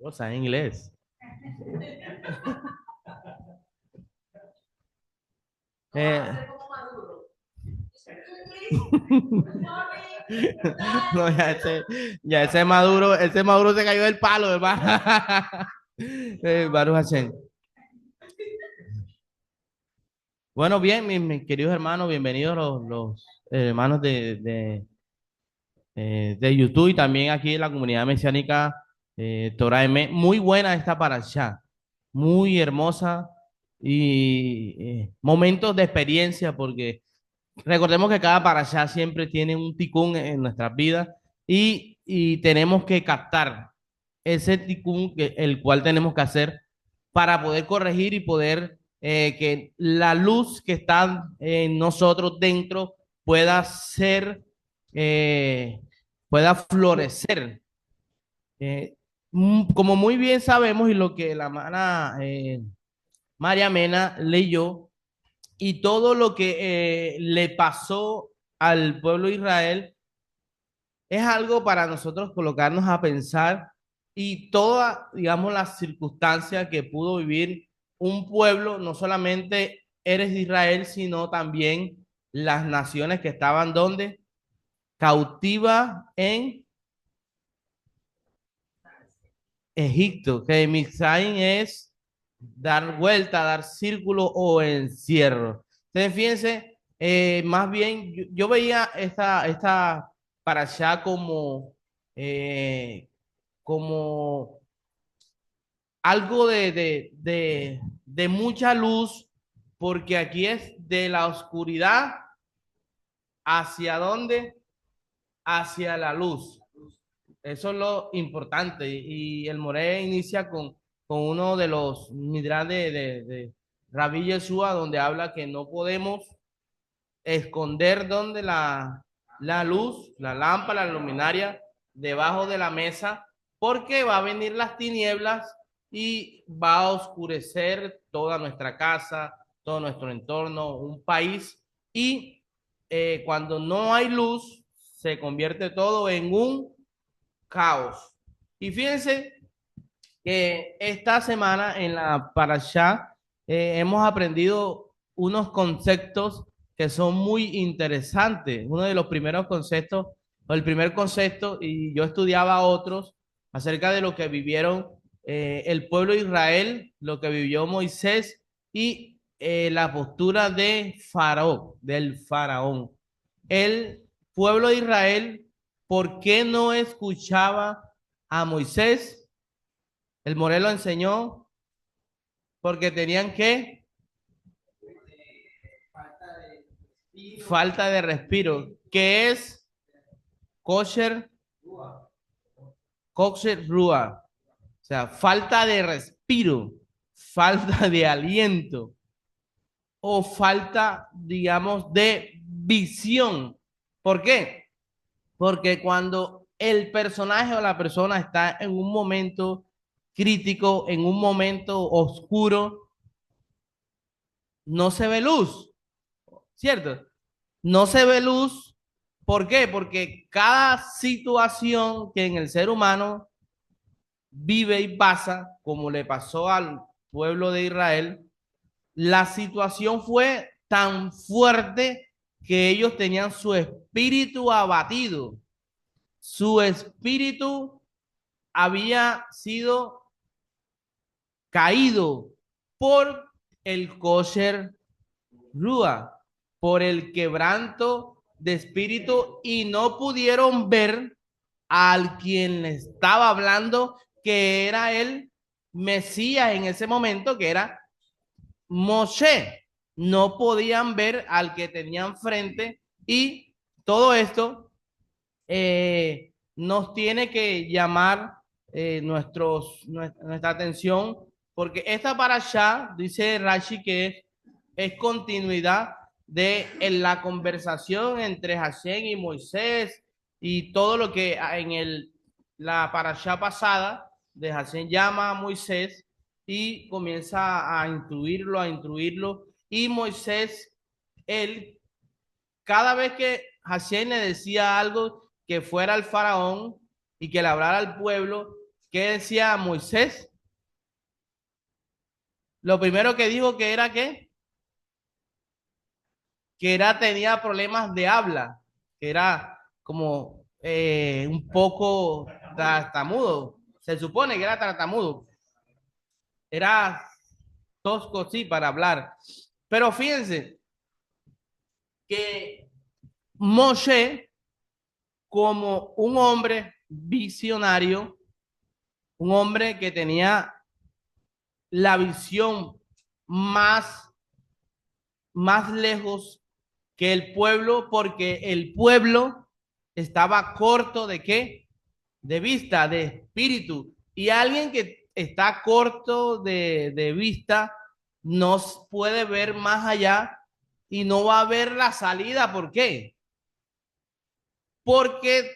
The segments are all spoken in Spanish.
O sea, en inglés. Eh, no, ese Maduro se cayó del palo, hermano. Baruch Hashem. Bueno, bien, mis queridos hermanos, bienvenidos los hermanos de YouTube y también aquí en la comunidad mesiánica Torah M. Muy buena esta parashá, muy hermosa y momentos de experiencia porque recordemos que cada parashá siempre tiene un ticún en nuestras vidas y tenemos que captar ese ticún el cual tenemos que hacer para poder corregir y poder que la luz que está en nosotros dentro pueda ser, eh, pueda florecer. Eh, Como muy bien sabemos y lo que la hermana María Mena leyó, y todo lo que le pasó al pueblo de Israel es algo para nosotros colocarnos a pensar y toda, digamos, la circunstancia que pudo vivir un pueblo, no solamente eres de Israel, sino también las naciones que estaban donde cautivas en Egipto, que Mitzrayim es dar vuelta, dar círculo o encierro. Entonces, fíjense, más bien yo veía esta para allá eh, como algo de mucha luz, porque aquí es de la oscuridad hacia dónde, hacia la luz. Eso es lo importante. Y el Moré inicia con uno de los Midrash de Rabbi Yeshua, donde habla que no podemos esconder donde la luz, la lámpara, la luminaria, debajo de la mesa, porque va a venir las tinieblas y va a oscurecer toda nuestra casa, todo nuestro entorno, un país. Y cuando no hay luz, se convierte todo en un caos. Y fíjense que esta semana en la Parashá hemos aprendido unos conceptos que son muy interesantes. Uno de los primeros conceptos, o el primer concepto, y yo estudiaba otros acerca de lo que vivieron el pueblo de Israel, lo que vivió Moisés y la postura de Faraón, del faraón. El pueblo de Israel, ¿por qué no escuchaba a Moisés? El Morelo enseñó porque tenían que falta de respiro, que es kosher, kosher rua, o sea, falta de respiro, falta de aliento o falta, digamos, de visión. ¿Por qué? Porque cuando el personaje o la persona está en un momento crítico, en un momento oscuro, no se ve luz, ¿cierto? No se ve luz. ¿Por qué? Porque cada situación que en el ser humano vive y pasa, como le pasó al pueblo de Israel, la situación fue tan fuerte que ellos tenían su espíritu abatido. Su espíritu había sido caído por el kosher Rúa, por el quebranto de espíritu y no pudieron ver al quien le estaba hablando, que era el Mesías en ese momento, que era Moshe. No podían ver al que tenían frente y todo esto nos tiene que llamar nuestra atención porque esta parasha, dice Rashi, que es continuidad de en la conversación entre Hashem y Moisés y todo lo que en la parasha pasada de Hashem llama a Moisés y comienza a instruirlo y Moisés, él, cada vez que Hashem le decía algo que fuera al faraón y que le hablara al pueblo, ¿qué decía Moisés? Lo primero que dijo que era que era, tenía problemas de habla, que era como un poco tartamudo. Se supone que era tartamudo. Era tosco, sí, para hablar. Pero fíjense que Moshe, como un hombre visionario, un hombre que tenía la visión más, más lejos que el pueblo, porque el pueblo estaba corto de qué? De vista, de espíritu. Y alguien que está corto de vista no puede ver más allá y no va a ver la salida. ¿Por qué? Porque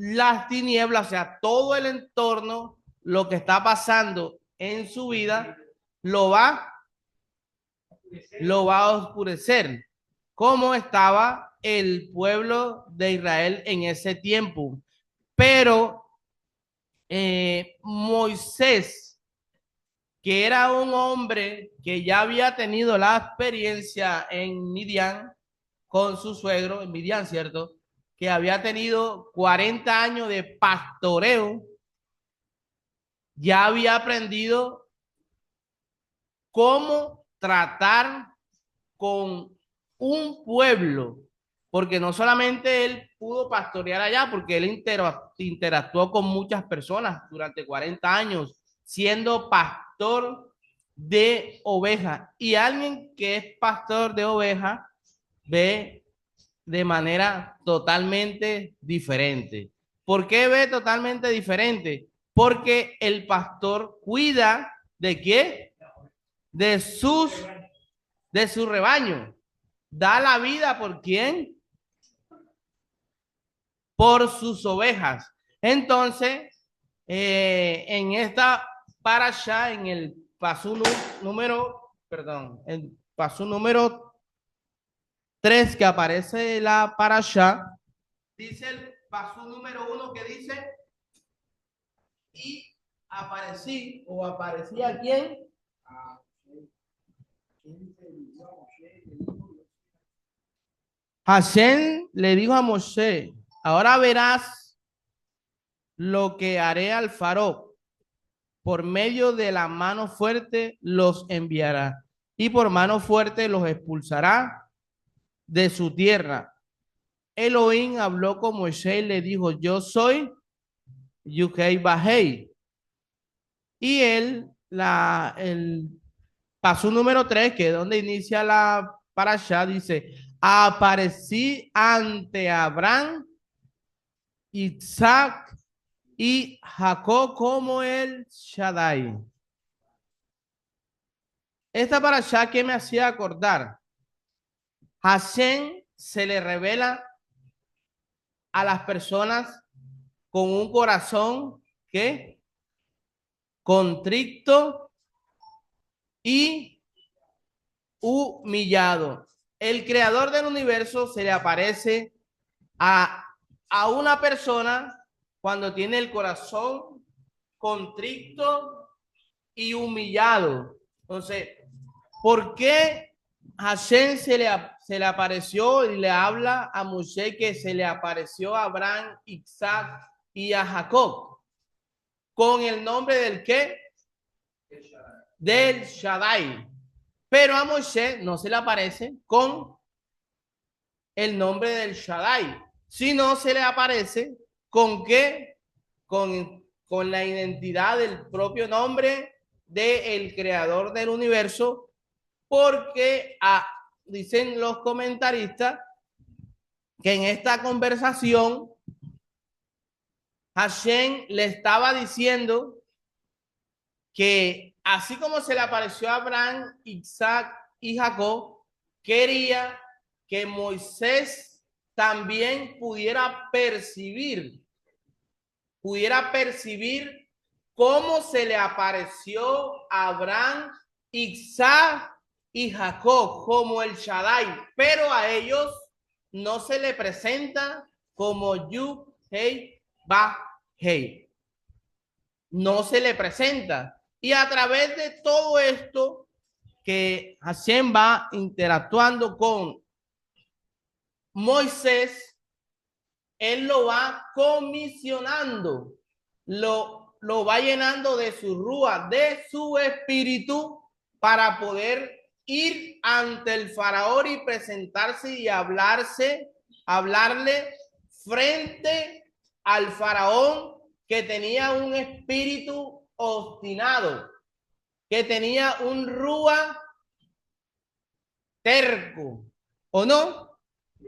las tinieblas, o sea, todo el entorno, lo que está pasando en su vida, lo va, lo va a oscurecer. Como estaba el pueblo de Israel en ese tiempo. Pero Moisés, que era un hombre que ya había tenido la experiencia en Midian con su suegro, en Midian, ¿cierto? Que había tenido 40 años de pastoreo, ya había aprendido cómo tratar con un pueblo, porque no solamente él pudo pastorear allá, porque él interactuó con muchas personas durante 40 años, siendo pastor de ovejas. Y alguien que es pastor de ovejas ve de manera totalmente diferente. ¿Por qué ve totalmente diferente? Porque el pastor cuida de qué? De sus, de su rebaño. Da la vida por quién? Por sus ovejas. Entonces, en esta parasha, en el paso número, perdón, el paso número 3 que aparece la parasha, dice el paso número 1 que dice, y aparecí, o aparecía quién? Hashem le dijo a Moshe, ahora verás lo que haré al faraón. Por medio de la mano fuerte los enviará y por mano fuerte los expulsará de su tierra. Elohim habló con Moisés y le dijo, yo soy Yuhei Bajei. Y él, el paso número 3, que es donde inicia la parasha, dice, aparecí ante Abraham, Isaac y Jacob como el Shaddai. Esta parasha que me hacía acordar, Hashem se le revela a las personas con un corazón que contrito y humillado. El creador del universo se le aparece a una persona cuando tiene el corazón contrito y humillado. Entonces, ¿por qué Hashem se le apareció y le habla a Moshe que se le apareció a Abraham, Isaac y a Jacob? Con el nombre del qué? Del Shaddai. Pero a Moshe no se le aparece con el nombre del Shaddai, sino se le aparece con qué? Con la identidad del propio nombre del creador del universo, porque dicen los comentaristas que en esta conversación Hashem le estaba diciendo que así como se le apareció a Abraham, Isaac y Jacob, quería que Moisés también pudiera percibir cómo se le apareció a Abraham, Isaac y Jacob como el Shaddai, pero a ellos no se le presenta como Yu, Hei, Ba, Hei. no se le presenta. Y a través de todo esto que Hashem va interactuando con Moisés, él lo va comisionando, lo va llenando de su rúa, de su espíritu, para poder ir ante el faraón y presentarse y hablarle frente al faraón, que tenía un espíritu obstinado, que tenía un rúa terco, ¿o no?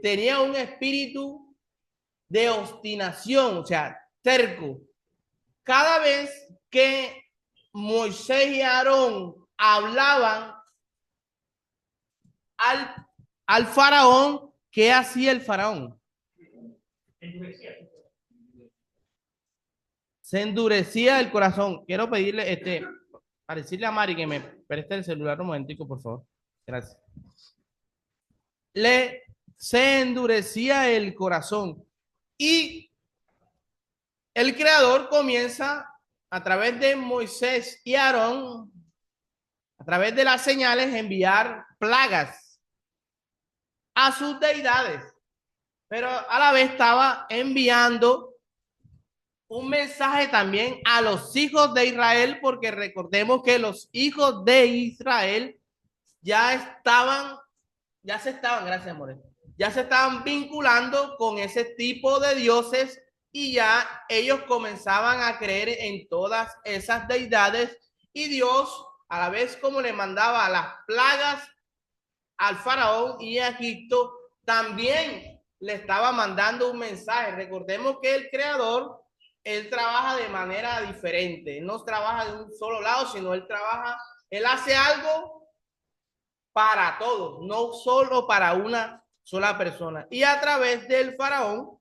Tenía un espíritu de obstinación, o sea, terco. Cada vez que Moisés y Aarón hablaban al faraón, ¿qué hacía el faraón? Se endurecía el corazón. Quiero pedirle, para decirle a Mari que me preste el celular un momentico, por favor. Gracias. Se endurecía el corazón. Y el Creador comienza a través de Moisés y Aarón, a través de las señales, enviar plagas a sus deidades, pero a la vez estaba enviando un mensaje también a los hijos de Israel, porque recordemos que los hijos de Israel gracias, More, ya se estaban vinculando con ese tipo de dioses, y ya ellos comenzaban a creer en todas esas deidades, y Dios, a la vez como le mandaba las plagas al faraón y a Egipto, también le estaba mandando un mensaje. Recordemos que el Creador, él trabaja de manera diferente, él no trabaja de un solo lado, sino él hace algo para todos, no solo para una sola persona. Y a través del faraón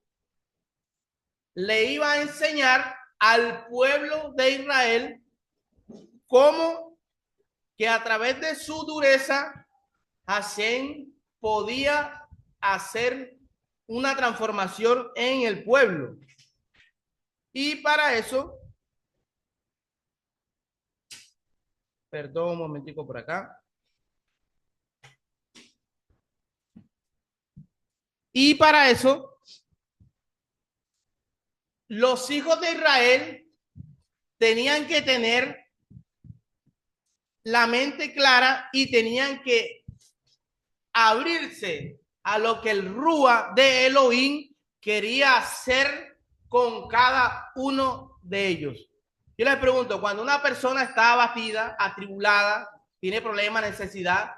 le iba a enseñar al pueblo de Israel cómo que a través de su dureza Hashem podía hacer una transformación en el pueblo. Y para eso, perdón un momentico por acá. Y para eso, los hijos de Israel tenían que tener la mente clara y tenían que abrirse a lo que el Rúa de Elohim quería hacer con cada uno de ellos. Yo les pregunto, cuando una persona está abatida, atribulada, tiene problemas, necesidad,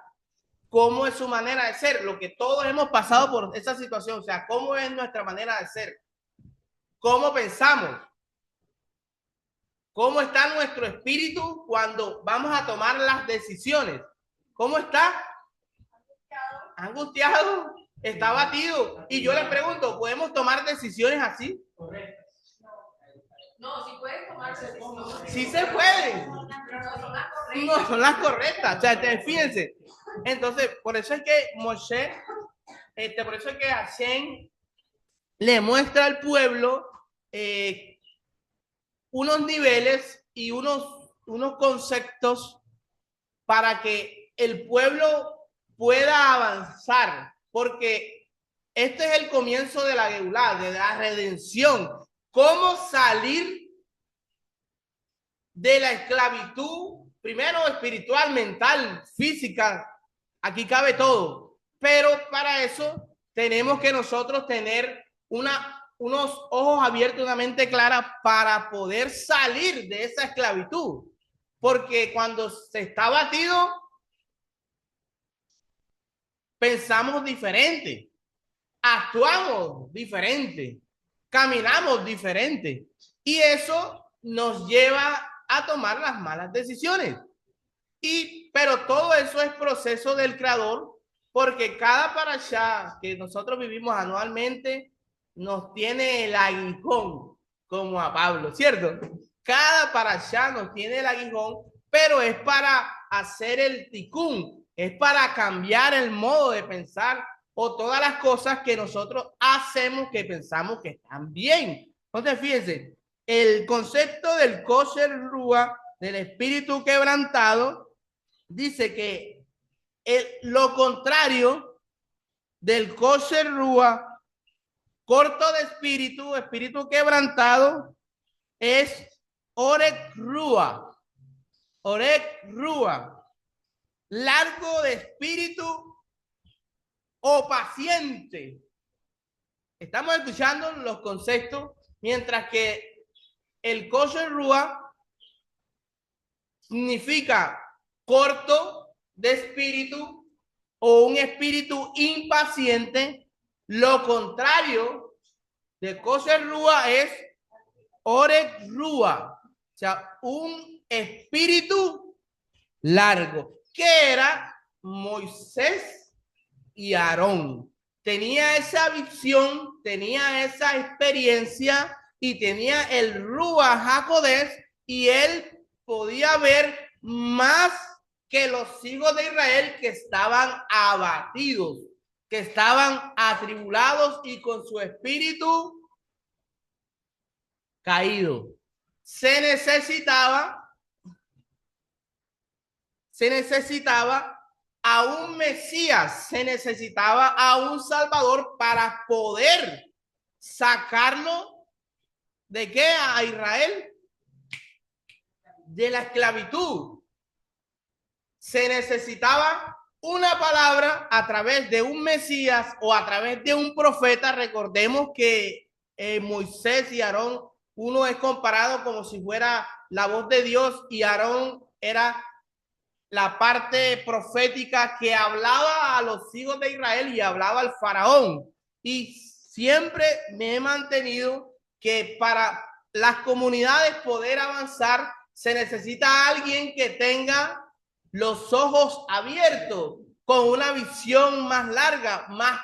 ¿cómo es su manera de ser? Lo que todos hemos pasado por esa situación, o sea, ¿cómo es nuestra manera de ser? ¿Cómo pensamos? ¿Cómo está nuestro espíritu cuando vamos a tomar las decisiones? ¿Cómo está? Angustiado, está abatido. Y yo les pregunto, ¿podemos tomar decisiones así? No, sí pueden tomar decisiones. Sí se pueden. No son las correctas. O sea, fíjense. Entonces, por eso es que Moshe, por eso es que Hashem le muestra al pueblo unos niveles y unos conceptos para que el pueblo pueda avanzar, porque este es el comienzo de la Geulá, de la redención. ¿Cómo salir de la esclavitud? Primero espiritual, mental, física, aquí cabe todo, pero para eso tenemos que nosotros tener unos ojos abiertos, una mente clara para poder salir de esa esclavitud, porque cuando se está batido, pensamos diferente, actuamos diferente, caminamos diferente, y eso nos lleva a tomar las malas decisiones. Pero todo eso es proceso del Creador, porque cada parashá que nosotros vivimos anualmente nos tiene el aguijón, como a Pablo, ¿cierto? Cada parashá nos tiene el aguijón, pero es para hacer el tikkun, es para cambiar el modo de pensar o todas las cosas que nosotros hacemos que pensamos que están bien. Entonces, fíjense, el concepto del kosher rúa, del espíritu quebrantado, dice que lo contrario del kosher rúa, corto de espíritu, espíritu quebrantado, es orek rúa. Orek rúa, largo de espíritu o paciente. Estamos escuchando los conceptos, mientras que el kosher rúa significa corto de espíritu o un espíritu impaciente. Lo contrario de kosher rúa es orek rúa, o sea, un espíritu largo, que era Moisés y Aarón. Tenía esa visión, tenía esa experiencia y tenía el Ruach HaKodesh, y él podía ver más que los hijos de Israel que estaban abatidos, que estaban atribulados y con su espíritu caído. Se necesitaba a un Mesías, se necesitaba a un Salvador para poder sacarlo ¿de qué? A Israel, de la esclavitud. Se necesitaba una palabra a través de un Mesías o a través de un profeta. Recordemos que Moisés y Aarón, uno es comparado como si fuera la voz de Dios y Aarón era la parte profética que hablaba a los hijos de Israel y hablaba al faraón. Y siempre me he mantenido que para las comunidades poder avanzar se necesita alguien que tenga los ojos abiertos, con una visión más larga, más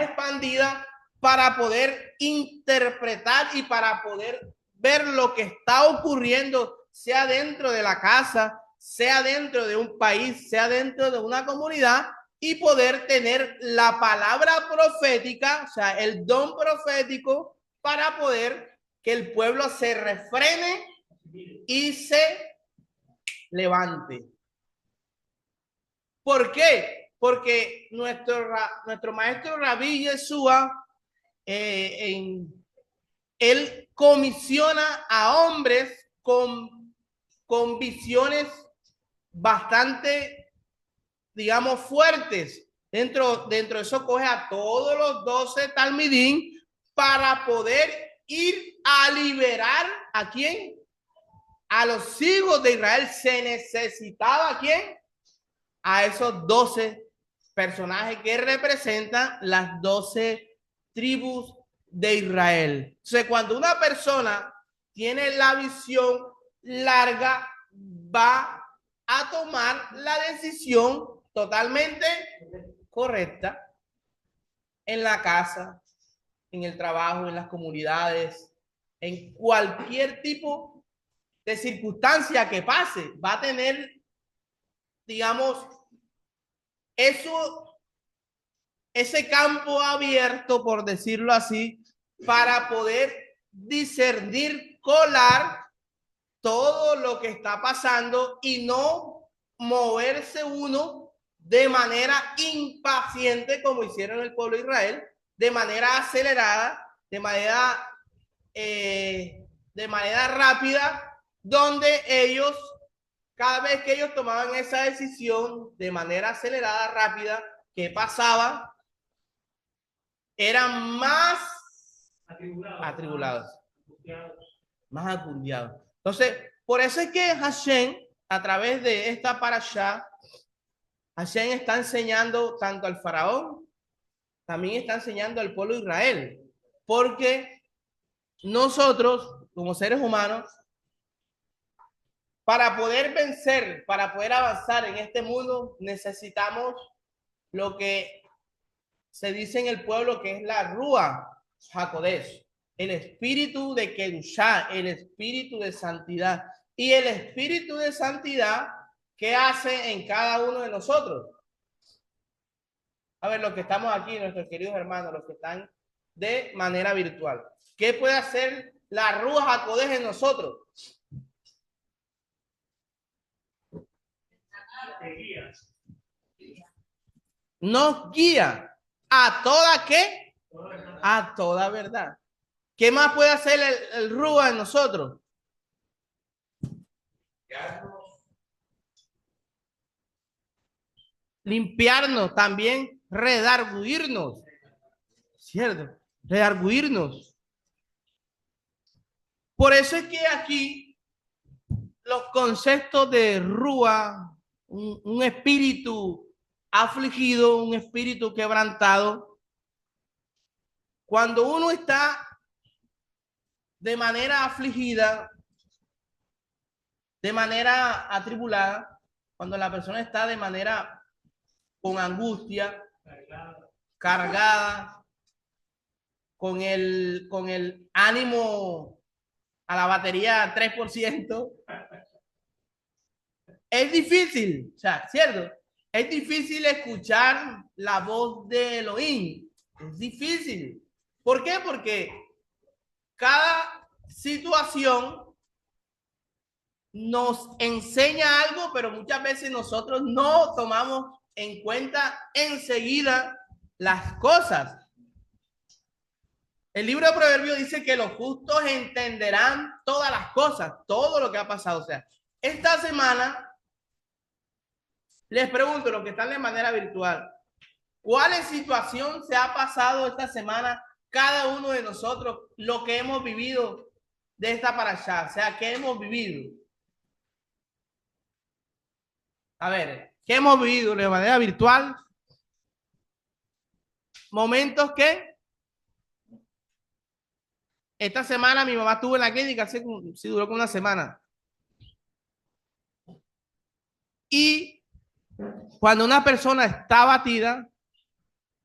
expandida, para poder interpretar y para poder ver lo que está ocurriendo, sea dentro de la casa, sea dentro de un país, sea dentro de una comunidad, y poder tener la palabra profética, o sea, el don profético, para poder que el pueblo se refrene y se levante. ¿Por qué? Porque nuestro maestro Rabí Yeshua, él comisiona a hombres con visiones bastante, digamos, fuertes. Dentro de eso coge a todos los 12 talmidín para poder ir a liberar ¿a quién? A los hijos de Israel. Se necesitaba ¿a quién? A esos 12 personajes que representan las 12 tribus de Israel. Entonces, cuando una persona tiene la visión larga, va a tomar la decisión totalmente correcta en la casa, en el trabajo, en las comunidades, en cualquier tipo de circunstancia que pase, va a tener, digamos, ese campo abierto, por decirlo así, para poder discernir, colar todo lo que está pasando y no moverse uno de manera impaciente como hicieron el pueblo de Israel, de manera acelerada, de manera rápida, donde ellos, cada vez que ellos tomaban esa decisión de manera acelerada, rápida, ¿qué pasaba? Eran más atribulados, más angustiados. Entonces, por eso es que Hashem, a través de esta parashá, Hashem está enseñando tanto al faraón, también está enseñando al pueblo de Israel, porque nosotros, como seres humanos, para poder vencer, para poder avanzar en este mundo, necesitamos lo que se dice en el pueblo, que es la Ruach HaKodesh, el espíritu de Kedushá, el espíritu de santidad. Y el espíritu de santidad, ¿qué hace en cada uno de nosotros? A ver, los que estamos aquí, nuestros queridos hermanos, los que están de manera virtual. ¿Qué puede hacer la Ruach HaKodesh en nosotros. Nos guía a toda ¿qué? A toda verdad. ¿Qué más puede hacer el Ruach en nosotros? Limpiarnos, también redarguirnos. ¿Cierto? Redarguirnos. Por eso es que aquí los conceptos de Ruach, un espíritu afligido, un espíritu quebrantado, cuando uno está de manera afligida, de manera atribulada, cuando la persona está de manera con angustia, cargada, con el ánimo a la batería 3%, es difícil, o sea, ¿cierto? Es difícil escuchar la voz de Elohim. Es difícil. ¿Por qué? Porque cada situación nos enseña algo, pero muchas veces nosotros no tomamos en cuenta enseguida las cosas. El libro de Proverbios dice que los justos entenderán todas las cosas, todo lo que ha pasado. O sea, esta semana les pregunto, los que están de manera virtual, ¿cuál situación se ha pasado esta semana cada uno de nosotros, lo que hemos vivido de esta para allá? O sea, ¿qué hemos vivido? A ver, ¿qué hemos vivido de manera virtual? Momentos que esta semana mi mamá estuvo en la clínica, sí duró como una semana. Y cuando una persona está abatida,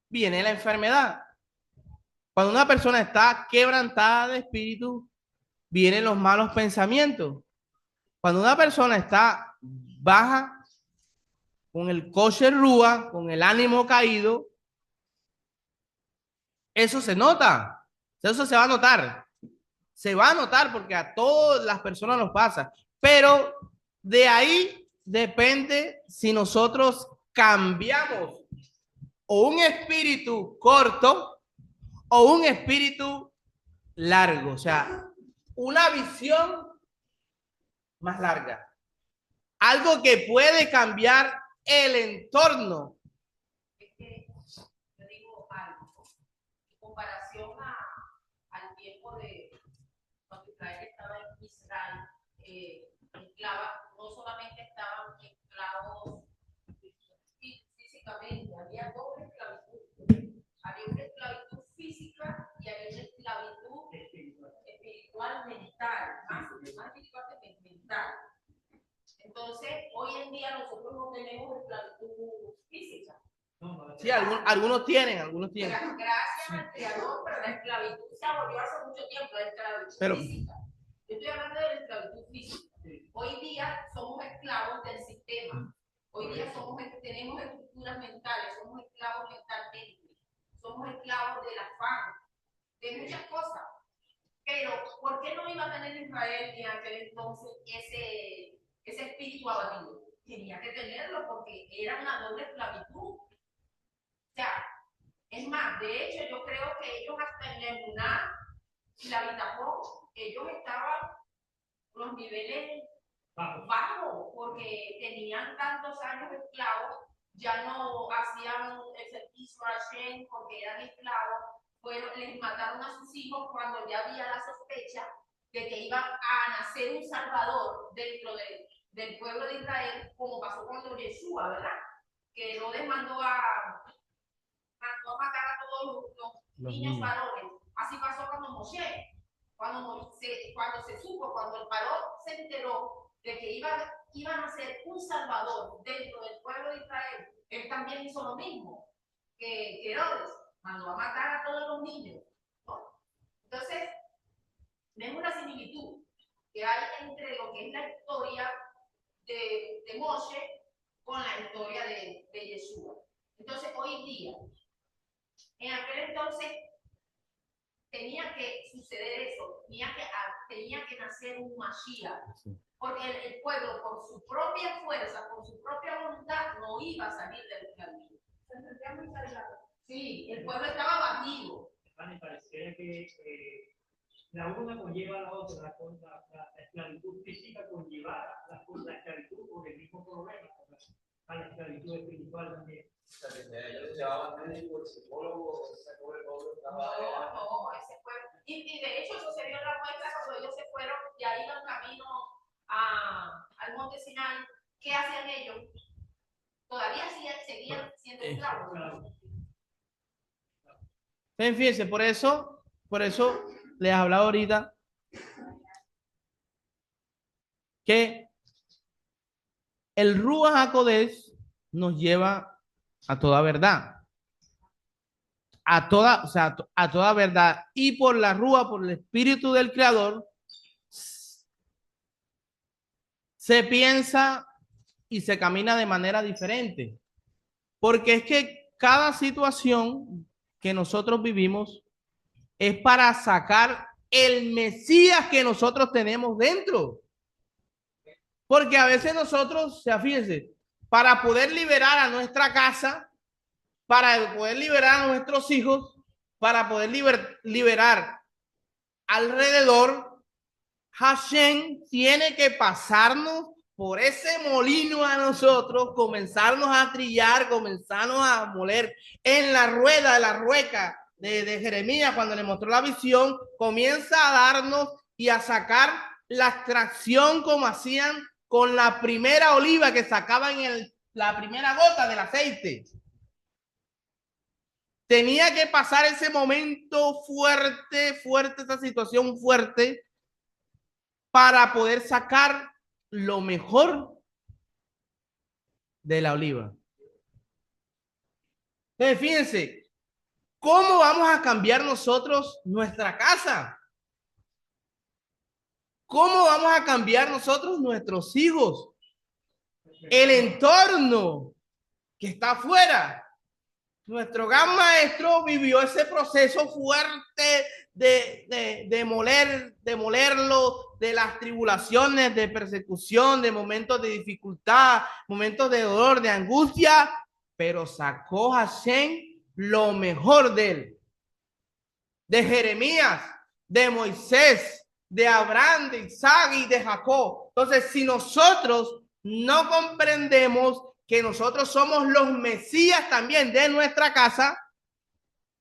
viene la enfermedad. Cuando una persona está quebrantada de espíritu, vienen los malos pensamientos. Cuando una persona está baja, con el kosher rúa, con el ánimo caído, eso se nota. Eso se va a notar. Se va a notar porque a todas las personas nos pasa. Pero de ahí depende si nosotros cambiamos o un espíritu corto o un espíritu largo. O sea, una visión más larga. Algo que puede cambiar el entorno. Es que yo digo algo, en comparación al tiempo de cuando Israel estaba en Israel, no solamente estaban esclavos físicamente, había doble esclavitud. Había una esclavitud física y había una esclavitud espiritual mental, más espiritual que mental. Entonces, hoy en día nosotros no tenemos esclavitud física. Sí, algunos tienen. Gracias al Creador, pero la esclavitud se abolió hace mucho tiempo, la esclavitud física. Yo estoy hablando de la esclavitud física. Hoy día somos esclavos del sistema. Hoy día tenemos estructuras mentales, somos esclavos mentalmente, somos esclavos del afán, de muchas cosas. Pero, ¿por qué no iba a tener Israel en aquel entonces ese espíritu abatido? Tenía que tenerlo porque era una doble esclavitud. O sea, es más, de hecho, yo creo que ellos hasta en la emuná y la bitajón, ellos estaban los niveles bajos porque tenían tantos años esclavos, ya no hacían el servicio a Hashem porque eran esclavos, les mataron a sus hijos cuando ya había la sospecha de que iba a nacer un salvador dentro del pueblo de Israel, como pasó con Yeshua, ¿verdad? Que Herodes mandó a matar a todos los niños varones. Así pasó cuando Moshe, cuando se supo, cuando el varón se enteró de que iban a ser un salvador dentro del pueblo de Israel, él también hizo lo mismo que Herodes, mandó a matar a todos los niños, ¿no? Entonces, vemos una similitud que hay entre lo que es la historia de Moshe con la historia de Yeshua. Entonces, hoy en día, en aquel entonces tenía que suceder eso, tenía que nacer un Mashiach. Porque el pueblo, por su propia fuerza, por su propia voluntad, no iba a salir del esclavitud. Se sentía muy cargado. Sí, el pueblo estaba abatido. Me pareciera que la una conlleva a la otra, la esclavitud física conlleva la esclavitud por el mismo problema, a la esclavitud espiritual también. Ellos llevaban médico, psicólogo, ese no, ese fue. Y de hecho, eso se dio en la muestra cuando ellos se fueron y ahí iban camino al monte Sinai. ¿Qué hacían ellos? Todavía seguían siendo esclavos. Fíjense, por eso les hablaba ahorita que el Ruach HaKodesh nos lleva a toda verdad. A toda verdad. Y por la Ruach, por el Espíritu del Creador, se piensa y se camina de manera diferente. Porque es que cada situación que nosotros vivimos es para sacar el Mesías que nosotros tenemos dentro. Porque a veces nosotros, o sea, fíjense, para poder liberar a nuestra casa, para poder liberar a nuestros hijos, para poder liberar alrededor, Hashem tiene que pasarnos por ese molino a nosotros, comenzarnos a trillar, comenzarnos a moler en la rueda, de la rueca de Jeremías, cuando le mostró la visión, comienza a darnos y a sacar la extracción como hacían con la primera oliva que sacaban la primera gota del aceite. Tenía que pasar ese momento fuerte, esa situación fuerte, para poder sacar lo mejor de la oliva. Entonces, fíjense, ¿cómo vamos a cambiar nosotros nuestra casa? ¿Cómo vamos a cambiar nosotros nuestros hijos? El entorno que está afuera. Nuestro gran maestro vivió ese proceso fuerte de molerlo, de las tribulaciones, de persecución, de momentos de dificultad, momentos de dolor, de angustia, pero sacó Hashem lo mejor de él. De Jeremías, de Moisés, de Abraham, de Isaac y de Jacob. Entonces, si nosotros no comprendemos que nosotros somos los Mesías también de nuestra casa,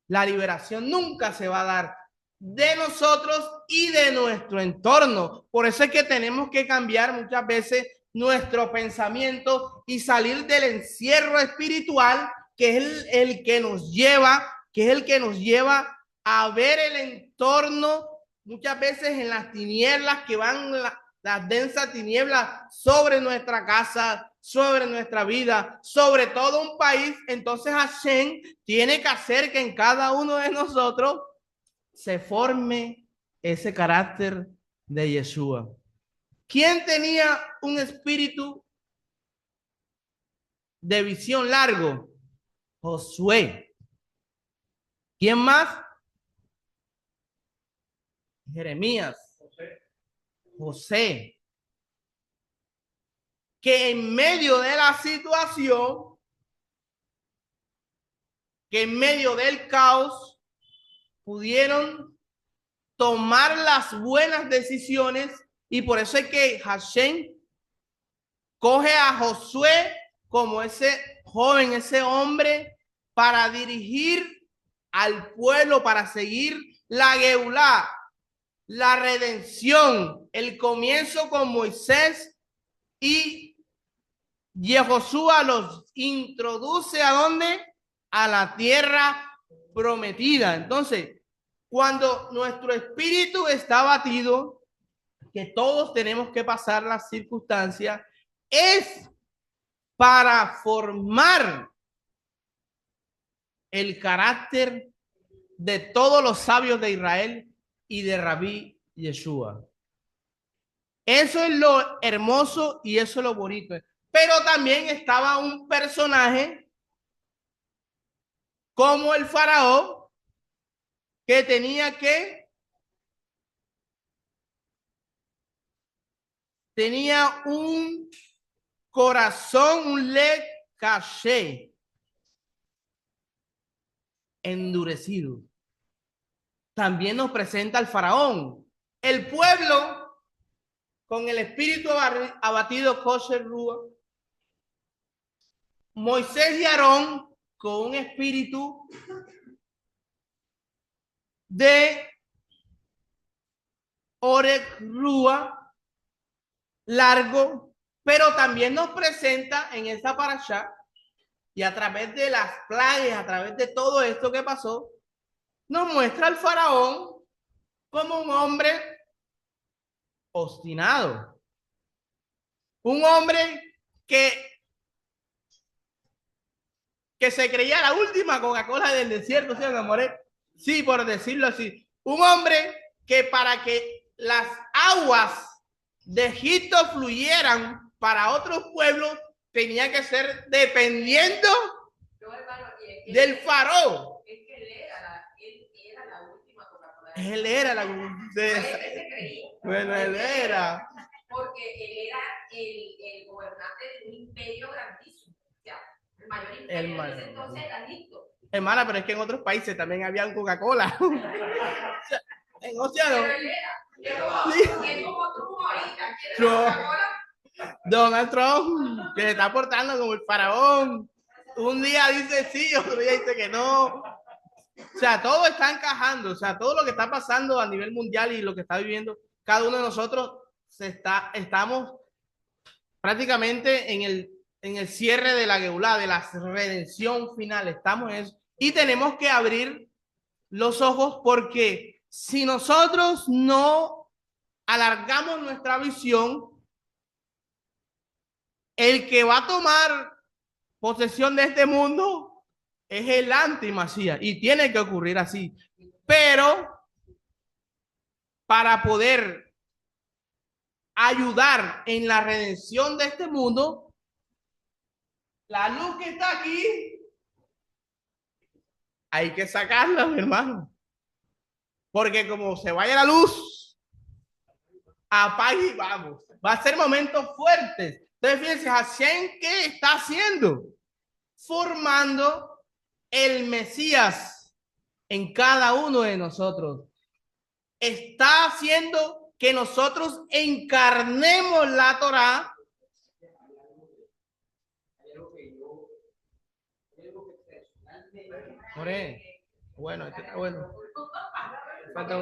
la liberación nunca se va a dar de nosotros y de nuestro entorno. Por eso es que tenemos que cambiar muchas veces nuestro pensamiento y salir del encierro espiritual, que es el que nos lleva, a ver el entorno muchas veces en las tinieblas que van, las densas tinieblas sobre nuestra casa, sobre nuestra vida, sobre todo un país. Entonces Hashem tiene que hacer que en cada uno de nosotros se forme ese carácter de Yeshua. ¿Quién tenía un espíritu de visión largo? Josué. ¿Quién más? Jeremías. José. Que en medio de la situación, que en medio del caos, pudieron tomar las buenas decisiones, y por eso es que Hashem coge a Josué como ese joven, ese hombre, para dirigir al pueblo, para seguir la Geulá, la redención, el comienzo con Moisés, y Yehoshua los introduce ¿a dónde? A la tierra prometida. Entonces, cuando nuestro espíritu está abatido, que todos tenemos que pasar las circunstancias, es para formar el carácter de todos los sabios de Israel y de Rabí Yeshua. Eso es lo hermoso y eso es lo bonito. Pero también estaba un personaje como el faraón, que tenía que tenía un corazón, un le caché endurecido. También nos presenta al faraón. El pueblo con el espíritu abatido, Kosher Rúa. Moisés y Aarón con un espíritu de Orek Rúa, largo, pero también nos presenta en esta parashá, y a través de las plagas, a través de todo esto que pasó, nos muestra al faraón como un hombre obstinado, un hombre que se creía la última Coca-Cola del desierto, ¿sí, Amoré? Sí, por decirlo así. Un hombre que para que las aguas de Egipto fluyeran para otros pueblos, tenía que ser dependiendo del faraón. Es que él era la última Coca-Cola. Él era la... Bueno, él era. Porque él era el gobernante de un imperio grandísimo. O sea, el mayor imperio de ese entonces era Egipto. Hermana, pero es que en otros países también había Coca-Cola. En Océano. Pero él era. Sí. Es como Trump ahorita. Donald Trump, que se está portando como el faraón. Un día dice sí, otro día dice que no. O sea, todo está encajando. O sea, todo lo que está pasando a nivel mundial y lo que está viviendo cada uno de nosotros, estamos prácticamente en el cierre de la Geulá, de la redención final. Estamos en eso. Y tenemos que abrir los ojos, porque si nosotros no alargamos nuestra visión, el que va a tomar posesión de este mundo es el anti-Masías, y tiene que ocurrir así. Pero para poder ayudar en la redención de este mundo, la luz que está aquí hay que sacarla, mi hermano, porque como se vaya la luz, apague y vamos. Va a ser momentos fuertes. Entonces, fíjense, Hashem, ¿qué está haciendo? Formando el Mesías en cada uno de nosotros. Está haciendo que nosotros encarnemos la Torá. Bueno, este está bueno. Falta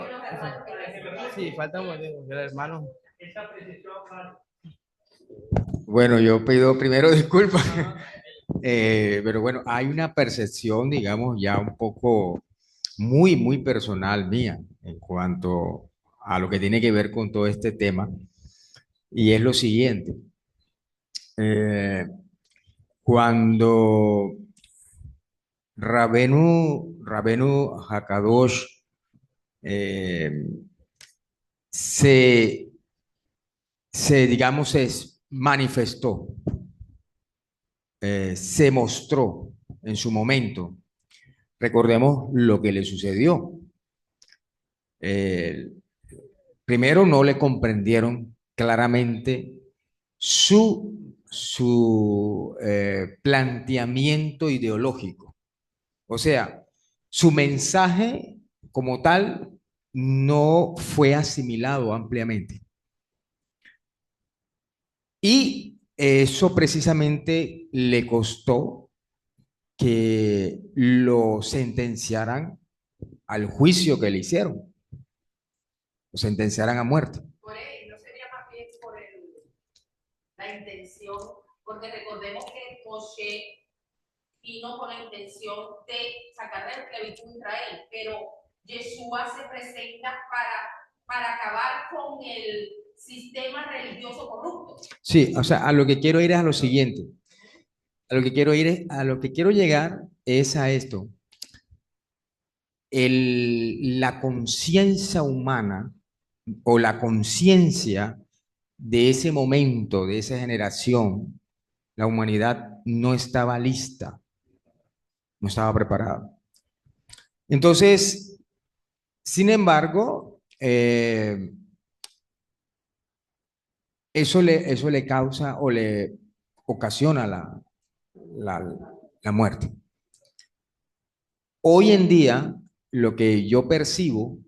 un motivo, el hermano. Bueno, yo pido primero disculpas, pero bueno, hay una percepción, digamos, ya un poco muy personal mía en cuanto a lo que tiene que ver con todo este tema, y es lo siguiente. Cuando Rabenu Hakadosh digamos, manifestó, se mostró en su momento. Recordemos lo que le sucedió. Primero, no le comprendieron claramente su planteamiento ideológico. O sea, su mensaje como tal no fue asimilado ampliamente. Y eso precisamente le costó que lo sentenciaran al juicio que le hicieron. Lo sentenciaran a muerte. No sería más bien por la intención, porque recordemos que Moshe vino con la intención de sacar de la esclavitud a Israel, pero Yeshua se presenta para acabar con el sistema religioso corrupto. Sí, o sea, a lo que quiero ir es a lo siguiente. A lo que quiero llegar es a esto. La conciencia humana o la conciencia de ese momento, de esa generación, la humanidad no estaba lista, no estaba preparada. Entonces, sin embargo, eso le causa o le ocasiona la, la muerte. Hoy en día, lo que yo percibo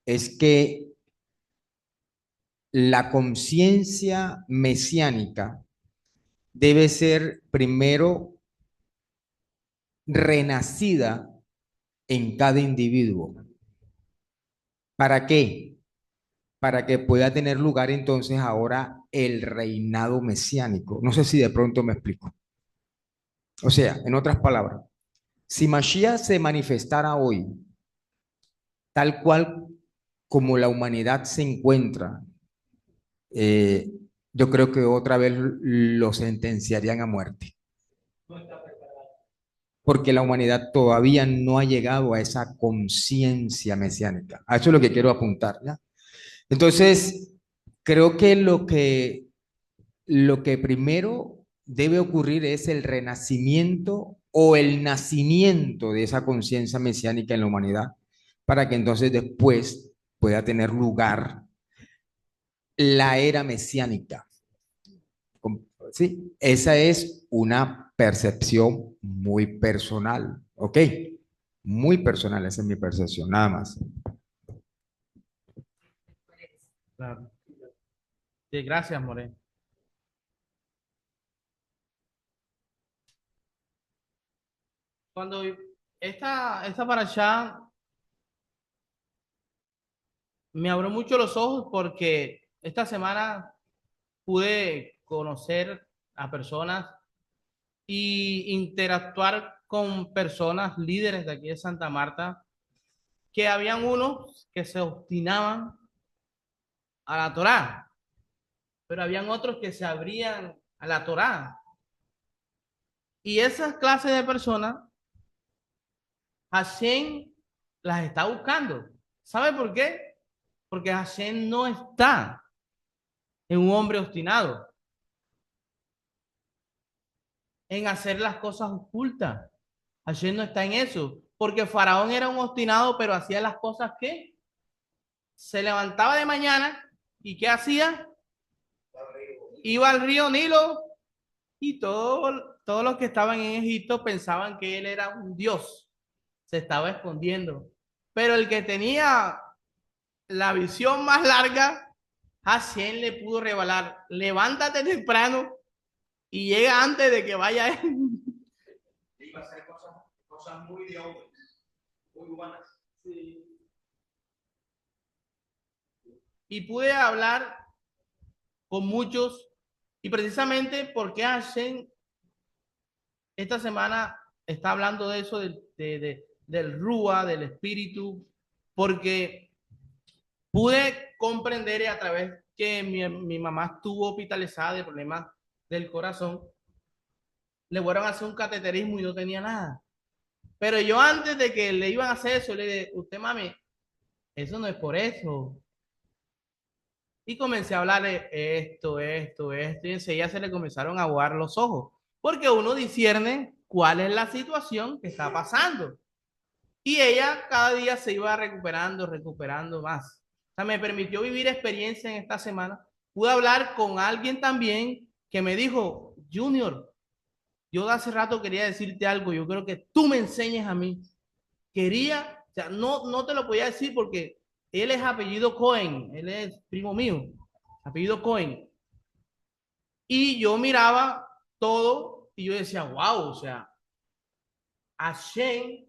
es que la conciencia mesiánica debe ser primero renacida en cada individuo. ¿Para qué? Para que pueda tener lugar entonces ahora el reinado mesiánico. No sé si de pronto me explico. O sea, en otras palabras, si Mashiach se manifestara hoy, tal cual como la humanidad se encuentra, eh, yo creo que otra vez lo sentenciarían a muerte. Porque la humanidad todavía no ha llegado a esa conciencia mesiánica. A eso es lo que quiero apuntar, ¿ya? Entonces, creo que lo que primero debe ocurrir es el renacimiento o el nacimiento de esa conciencia mesiánica en la humanidad, para que entonces después pueda tener lugar la era mesiánica. ¿Sí? Esa es una percepción muy personal, ¿ok? Muy personal, esa es mi percepción, nada más. Claro. Sí, gracias, More. Cuando esta parashá me abrió mucho los ojos porque esta semana pude conocer a personas y interactuar con personas líderes de aquí de Santa Marta, que habían unos que se obstinaban a la Torá, pero habían otros que se abrían a la Torá. Y esas clases de personas, Hashem las está buscando. ¿Sabe por qué? Porque Hashem no está en un hombre obstinado, en hacer las cosas ocultas. Hashem no está en eso, porque Faraón era un obstinado, pero hacía las cosas que se levantaba de mañana y ¿qué hacía? Iba al río Nilo y todos los que estaban en Egipto pensaban que él era un dios, se estaba escondiendo. Pero el que tenía la visión más larga, Hashem le pudo revelar: levántate temprano y llega antes de que vaya él. Iba a hacer cosas muy de hombre, muy humanas. Sí. Y pude hablar con muchos, y precisamente porque Hashem esta semana está hablando de eso, del Rúa, del espíritu, porque pude comprender a través que mi mamá estuvo hospitalizada de problemas del corazón, le fueron a hacer un cateterismo y no tenía nada. Pero yo antes de que le iban a hacer eso, le dije: usted, mami, eso no es por eso. Y comencé a hablar de esto, y enseguida se le comenzaron a aguar los ojos, porque uno discierne cuál es la situación que está pasando. Y ella cada día se iba recuperando más. O sea, me permitió vivir experiencia en esta semana. Pude hablar con alguien también que me dijo: Junior, yo de hace rato quería decirte algo, yo creo que tú me enseñes a mí. Quería, o sea, no te lo podía decir porque él es apellido Cohen, él es primo mío, apellido Cohen. Y yo miraba todo y yo decía: wow, o sea, Hashem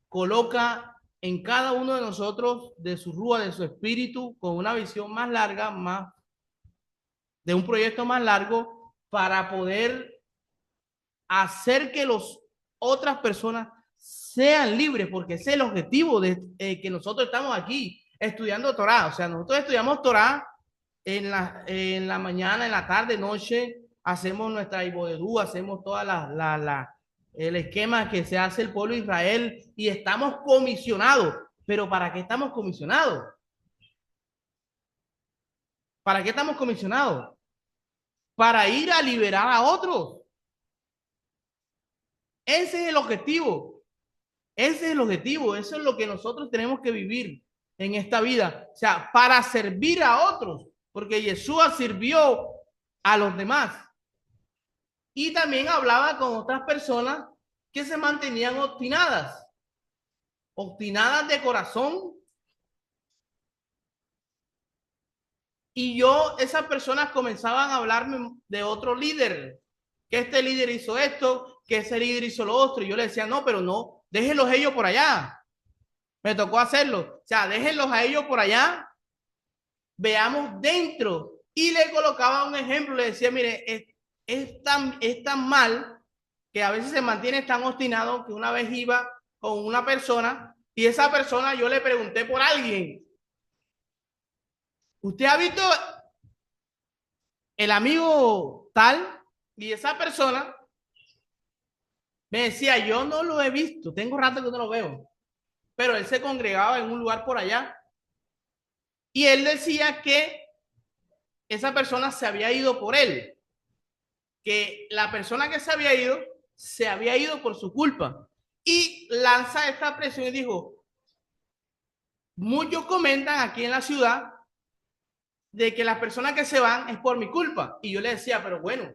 coloca en cada uno de nosotros de su rúa, de su espíritu, con una visión más larga, más de un proyecto más largo, para poder hacer que las otras personas sean libres, porque ese es el objetivo de que nosotros estamos aquí estudiando Torah. O sea, nosotros estudiamos Torah en la mañana, en la tarde, noche, hacemos nuestra ibodedú, hacemos toda el esquema que se hace el pueblo de Israel y estamos comisionados. ¿Pero para qué estamos comisionados? ¿Para qué estamos comisionados? Para ir a liberar a otros. Ese es el objetivo. Ese es el objetivo. Eso es lo que nosotros tenemos que vivir en esta vida. O sea, para servir a otros. Porque Yeshua sirvió a los demás. Y también hablaba con otras personas que se mantenían obstinadas de corazón. Y esas personas comenzaban a hablarme de otro líder, que este líder hizo esto, que ese líder hizo lo otro. Y yo le decía, no, pero no, déjenlos ellos por allá. Me tocó hacerlo. O sea, déjenlos a ellos por allá. Veamos dentro. Y le colocaba un ejemplo. Le decía, mire, es tan mal que a veces se mantiene tan obstinado que una vez iba con una persona y esa persona yo le pregunté por alguien. ¿Usted ha visto el amigo tal? Y esa persona me decía, yo no lo he visto, tengo rato que no lo veo, pero él se congregaba en un lugar por allá y él decía que esa persona se había ido por él, que la persona que se había ido por su culpa, y lanza esta presión y dijo, muchos comentan aquí en la ciudad de que las personas que se van es por mi culpa. Y yo le decía, pero bueno,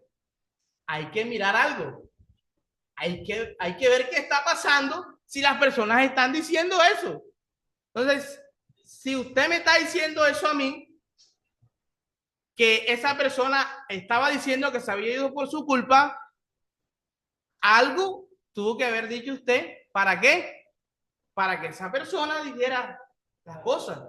hay que mirar algo. Hay que ver qué está pasando si las personas están diciendo eso. Entonces, si usted me está diciendo eso a mí, que esa persona estaba diciendo que se había ido por su culpa, algo tuvo que haber dicho usted. ¿Para qué? Para que esa persona dijera las cosas.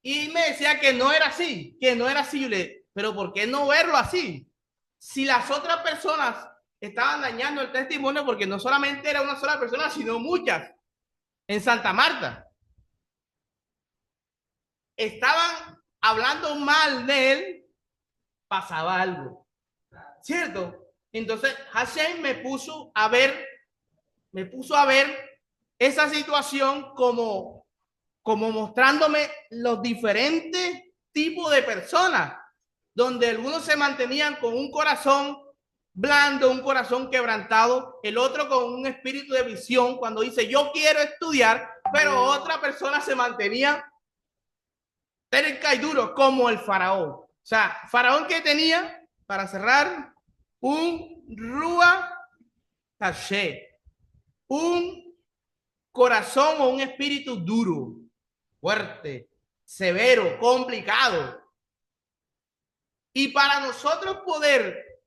Y me decía que no era así, que no era así. Yo le, pero ¿por qué no verlo así? Si las otras personas estaban dañando el testimonio, porque no solamente era una sola persona, sino muchas en Santa Marta. Estaban hablando mal de él, pasaba algo, ¿cierto? Entonces Hashem me puso a ver esa situación como mostrándome los diferentes tipos de personas, donde algunos se mantenían con un corazón blando, un corazón quebrantado, el otro con un espíritu de visión cuando dice yo quiero estudiar, pero otra persona se mantenía terca y duro como el faraón. O sea, faraón que tenía, para cerrar, un Rúa Taché, un corazón o un espíritu duro, fuerte, severo, complicado. Y para nosotros poder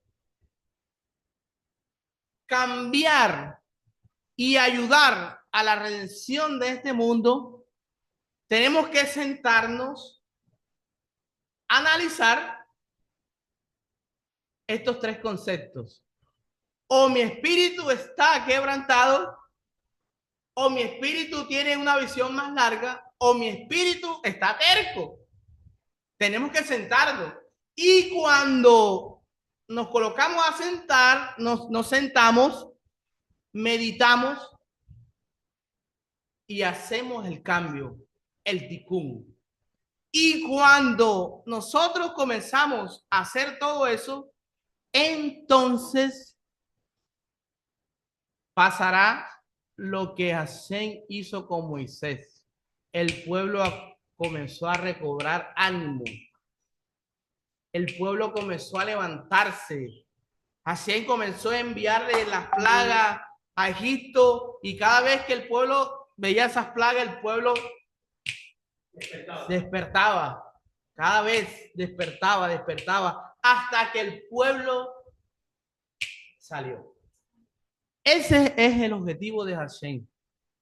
cambiar y ayudar a la redención de este mundo, tenemos que sentarnos, analizar estos tres conceptos. O mi espíritu está quebrantado, o mi espíritu tiene una visión más larga, o mi espíritu está terco. Tenemos que sentarnos. Y cuando nos colocamos a sentar, nos sentamos, meditamos y hacemos el cambio, el tikkun. Y cuando nosotros comenzamos a hacer todo eso, entonces pasará lo que Hashem hizo con Moisés. El pueblo comenzó a recobrar ánimo. El pueblo comenzó a levantarse. Hashem comenzó a enviarle las plagas a Egipto y cada vez que el pueblo veía esas plagas, el pueblo despertaba. Cada vez despertaba hasta que el pueblo salió. Ese es el objetivo de Hashem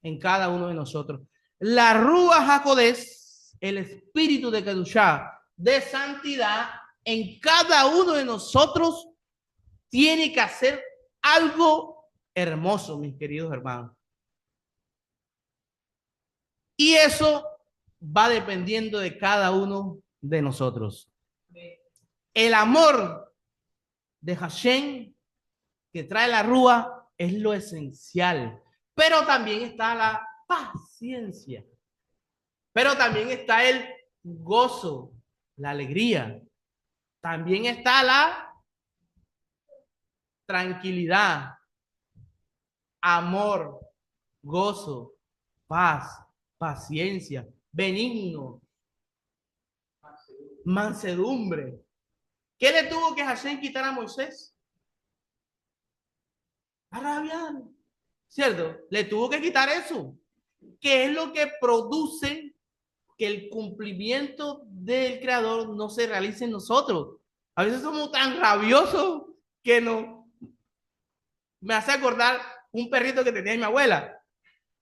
en cada uno de nosotros. La Ruach HaKodesh, el espíritu de Kedushá, de santidad, en cada uno de nosotros tiene que hacer algo hermoso, mis queridos hermanos. Y eso va dependiendo de cada uno de nosotros. El amor de Hashem que trae la Rúa es lo esencial, pero también está la paciencia, pero también está el gozo, la alegría, también está la tranquilidad, amor, gozo, paz, paciencia, benigno, mansedumbre. ¿Qué le tuvo que Hashem quitar a Moisés? A rabiar, ¿cierto? Le tuvo que quitar eso. ¿Qué es lo que produce que el cumplimiento del Creador no se realice en nosotros? A veces somos tan rabiosos que no. Me hace acordar un perrito que tenía mi abuela,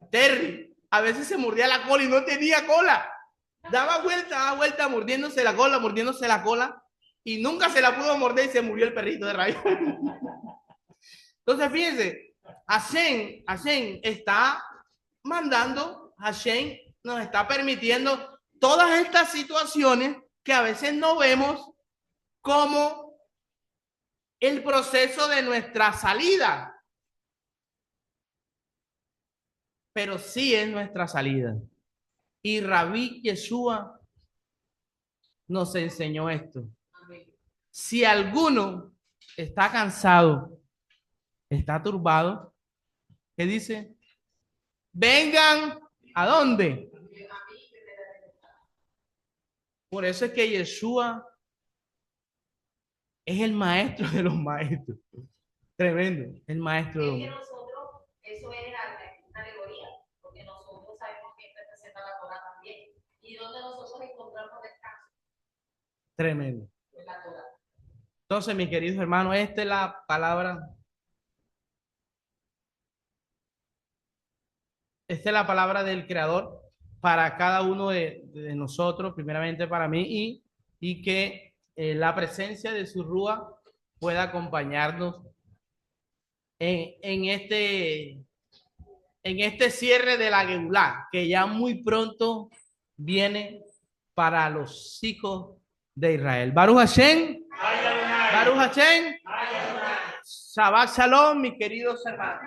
Terry. A veces se mordía la cola y no tenía cola. Daba vuelta, mordiéndose la cola, y nunca se la pudo morder y se murió el perrito de rayo. Entonces, fíjense, Hashem está mandando, Hashem nos está permitiendo todas estas situaciones que a veces no vemos como el proceso de nuestra salida, pero sí es nuestra salida. Y Rabí Yeshua nos enseñó esto. Si alguno está cansado, está turbado, ¿qué dice? Vengan, ¿a dónde? Por eso es que Yeshua es el maestro de los maestros. Tremendo, el maestro de los maestros. Nosotros, eso es una alegoría, porque nosotros sabemos que representa la Torah también. ¿Y donde nosotros encontramos descanso? Tremendo. La Torah. Entonces, mis queridos hermanos, esta es la palabra. Esta es la palabra del Creador para cada uno de nosotros, primeramente para mí, y que la presencia de su Rúa pueda acompañarnos en este cierre de la Geulá, que ya muy pronto viene para los hijos de Israel. Baruch Hashem, Baruch Hashem, Shabbat Shalom, mis queridos hermanos.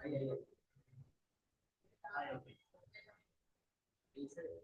Ahí.